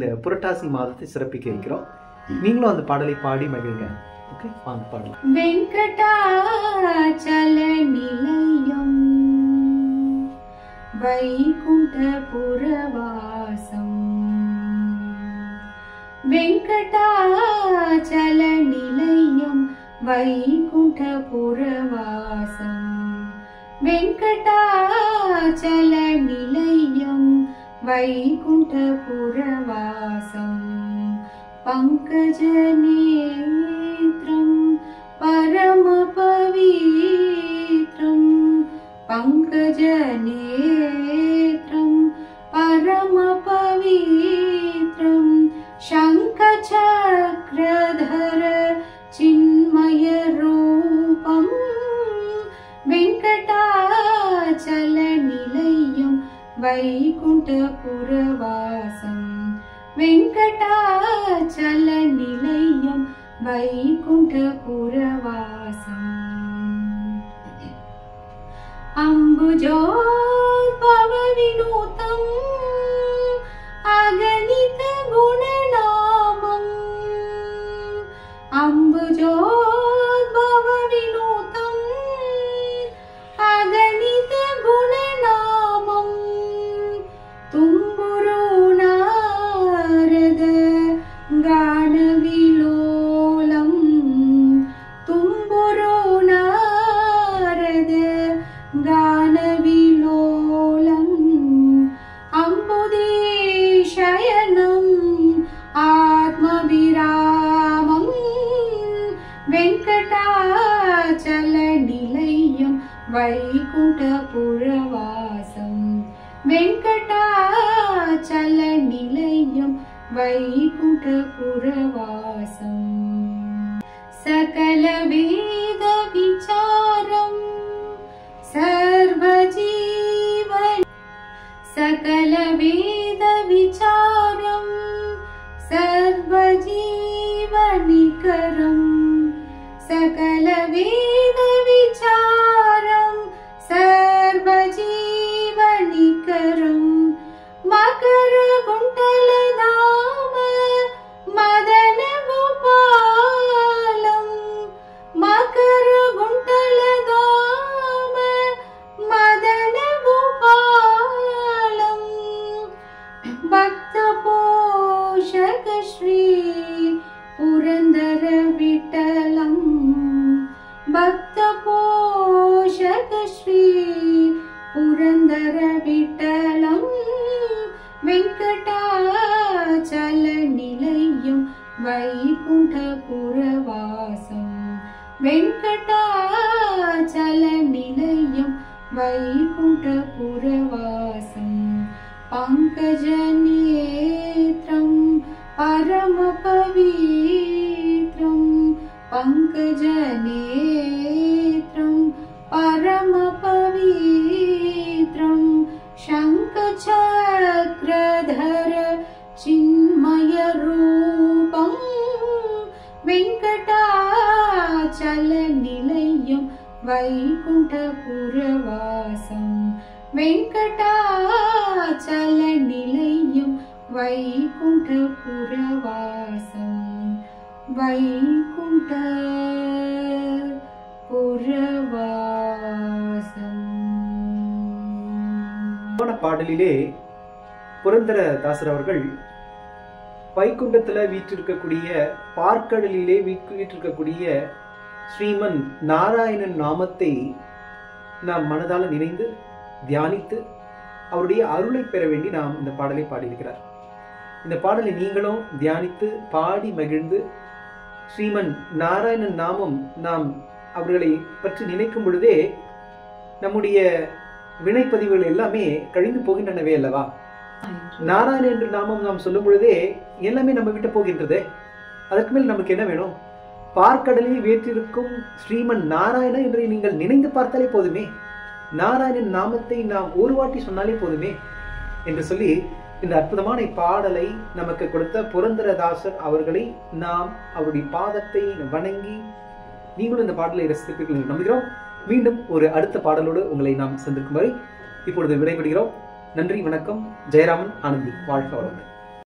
இந்த புரட்டாசி மாதத்தை சிறப்பிக்க இருக்கிறோம். நீங்களும் அந்த பாடலை பாடி மகிழுங்க. ஓகே, வாங்க பாடலாம். வெங்கடாச்சல நிலையம் வைகுண்டபுரவாசம். வெங்கடாச்சல நிலையம் வைகுண்டபுரவாசம். வெங்கடாச்சல நிலையம் வைகுண்டபுரவாசம். பங்கஜநேத்ரம் பரமபவித்ரம். பங்கஜநேத்ரம் பரமபவித்ரம். சங்கசக்ரதர சின்மய ரூபம். வெங்கடாச்சல நிலையம் வைகுண்டபுரவாசம். வெங்கடாச்சல நிலையம் வைகுண்டபுரவாசம். அம்புஜோத்பவ வினூதம் அகணித குணநாமம். அம்புஜோத்பவ வினூதம் அகணித குணநாமம். தும்புரு நாரத கானவிலோலம். தும்புரு நாரத கானவிலோலம். அம்புதீஷயனம் ஆத்மவிராமம். வெங்கடாச்சல நிலையம் வைகுண்டபுரவாசம். வெங்கடாச்சல நிலையம் வைகுண்டபுரவாசம். சகல வேத விசாரம் சர்வஜீவன். சகல வேத விசாரம் சர்வஜீவனிகரம். சகல வேத விசாரம் சர்வஜீவனிகரம். மகர குண்டலதாம மதன கோபாலம். மகர குண்டலதாம மதன கோபாலம். பக்த போஷக ஸ்ரீ புரந்தர விட்டலம். பக்த போஷக ஸ்ரீ புரந்தர விட்டலம். வெங்கடாச்சல நிலையம் வைகுண்டபுரவாசம். வெங்கடாச்சல நிலையம் வைகுண்டபுரவாசம். பங்கஜநேத்ரம் பரமபவித்ரம். பங்கஜநேத்ரம் பரமபவித்ரம். சங்கசக்ரதர சின்மய ரூபம். வெங்கடாச்சல நிலையம் வைகுண்டபுரவாசம். வெங்கடாச்சல நிலையம் வைகுண்டபுரவாசம். வைகுண்டபுரவாசம். போன பாடலிலே புரந்தரதாசர் அவர்கள் வைகுண்டத்துல வீற்றிருக்கக்கூடிய பார்க்கடலிலே வீற்றிருக்கக்கூடிய ஸ்ரீமன் நாராயணன் நாமத்தை நாம் மனதால நினைந்து தியானித்து அவருடைய அருளை பெற வேண்டி நாம் இந்த பாடலை பாடியிருக்கிறார். இந்த பாடலை நீங்களும் தியானித்து பாடி மகிழ்ந்து ஸ்ரீமன் நாராயணன் நாமம் நாம் அவர்களை பற்றி நினைக்கும் பொழுதே நம்முடைய வினைப்பதிவுகள் எல்லாமே கழிந்து போகின்றனவே அல்லவா? நாராயணன் என்ற நாமம் நாம் சொல்லும் பொழுதே எல்லாமே நம்ம விட்டு போகின்றது. அதற்கு மேல் நமக்கு என்ன வேணும்? பார்க்கடலில் வீற்றிருக்கும் ஸ்ரீமன் நாராயணன் என்று நீங்கள் நினைந்து பார்த்தாலே போதுமே. நாராயணன் நாமத்தை நாம் ஒரு வாட்டி சொன்னாலே போதுமே என்று சொல்லி இந்த அற்புதமான பாடலை நமக்கு கொடுத்த புரந்தரதாசர் அவர்களை நாம் அவருடைய பாதத்தை வணங்கி நீங்களும் இந்த பாடலை ரசித்திருப்பீர்கள் என்று நம்புகிறோம். மீண்டும் ஒரு அடுத்த பாடலோடு உங்களை நாம் சந்திக்கும் வரை இப்பொழுது விடைபெறுகிறோம். நன்றி, வணக்கம். ஜெயராமன், ஆனந்தி. வாழ்க வளமுடன்.